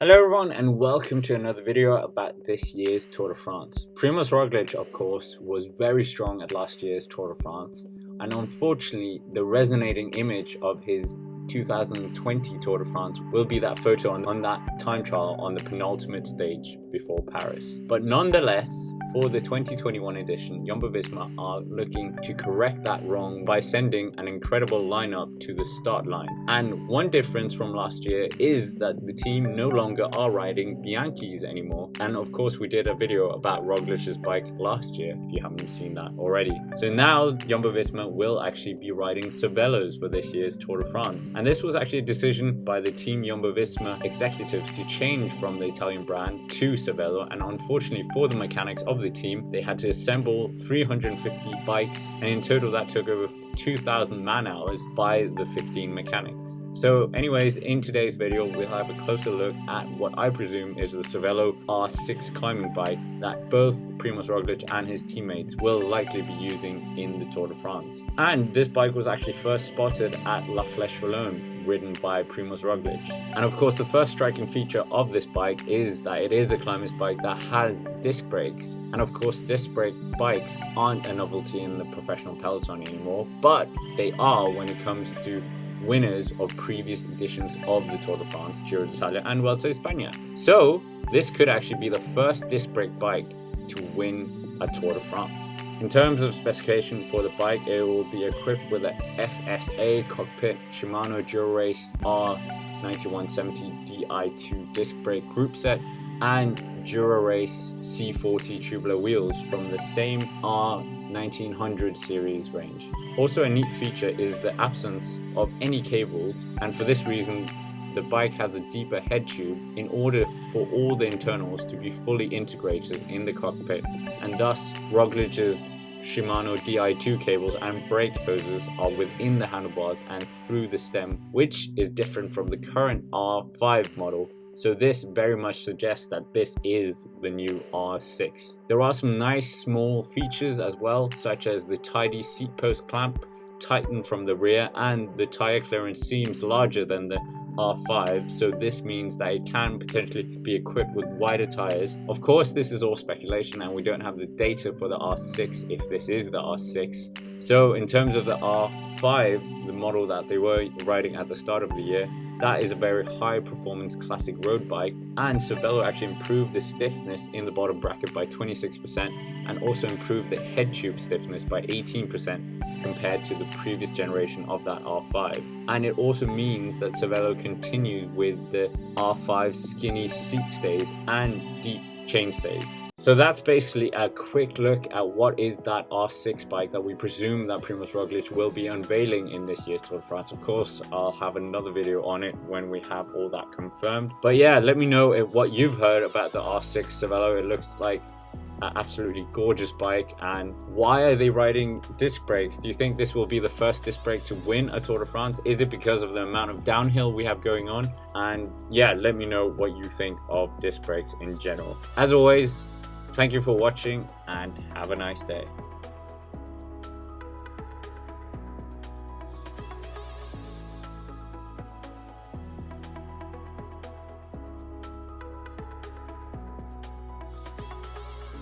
Hello everyone and welcome to another video about this year's Tour de France. Primož Roglič, of course, was very strong at last year's Tour de France, and unfortunately the resonating image of his 2020 Tour de France will be that photo on that time trial on the penultimate stage before Paris. But nonetheless, for the 2021 edition, Jumbo-Visma are looking to correct that wrong by sending an incredible lineup to the start line. And one difference from last year is that the team no longer are riding Bianchis anymore. And of course, we did a video about Roglic's bike last year, if you haven't seen that already. So now Jumbo-Visma will actually be riding Cervelos for this year's Tour de France. And this was actually a decision by the team Jumbo-Visma executives to change from the Italian brand to Cervelo. And unfortunately for the mechanics of the team, they had to assemble 350 bikes, and in total that took over 2,000 man hours by the 15 mechanics. So anyways, in today's video we'll have a closer look at what I presume is the Cervelo R6 climbing bike that both Primož Roglič and his teammates will likely be using in the Tour de France. And this bike was actually first spotted at La Flèche-Wallonne, ridden by Primož Roglič. And of course the first striking feature of this bike is that it is a climber's bike that has disc brakes. And of course disc brake bikes aren't a novelty in the professional peloton anymore, but they are when it comes to winners of previous editions of the Tour de France, Giro d'Italia and Vuelta a España. So this could actually be the first disc brake bike to win a Tour de France. In terms of specification for the bike, it will be equipped with a FSA cockpit, Shimano Dura-Race R9170 Di2 disc brake group set, and Dura-Race C40 tubular wheels from the same R1900 series range. Also, a neat feature is the absence of any cables, and for this reason the bike has a deeper head tube in order for all the internals to be fully integrated in the cockpit, and thus Roglic's Shimano Di2 cables and brake hoses are within the handlebars and through the stem, which is different from the current R5 model. So this very much suggests that this is the new R6. There are some nice small features as well, such as the tidy seat post clamp tightened from the rear, and the tire clearance seems larger than the R5, so this means that it can potentially be equipped with wider tires. Of course, this is all speculation and we don't have the data for the R6 if this is the R6. So in terms of the R5, the model that they were riding at the start of the year, that is a very high performance classic road bike, and Cervelo actually improved the stiffness in the bottom bracket by 26% and also improved the head tube stiffness by 18% compared to the previous generation of that R5. And it also means that Cervelo continues with the R5 skinny seat stays and deep chain stays. So that's basically a quick look at what is that R6 bike that we presume that Primož Roglič will be unveiling in this year's Tour de France. Of course, I'll have another video on it when we have all that confirmed. But yeah, let me know what you've heard about the R6 Cervelo. It looks like an absolutely gorgeous bike. And why are they riding disc brakes? Do you think this will be the first disc brake to win a Tour de France? Is it because of the amount of downhill we have going on? And yeah, let me know what you think of disc brakes in general. As always, thank you for watching and have a nice day.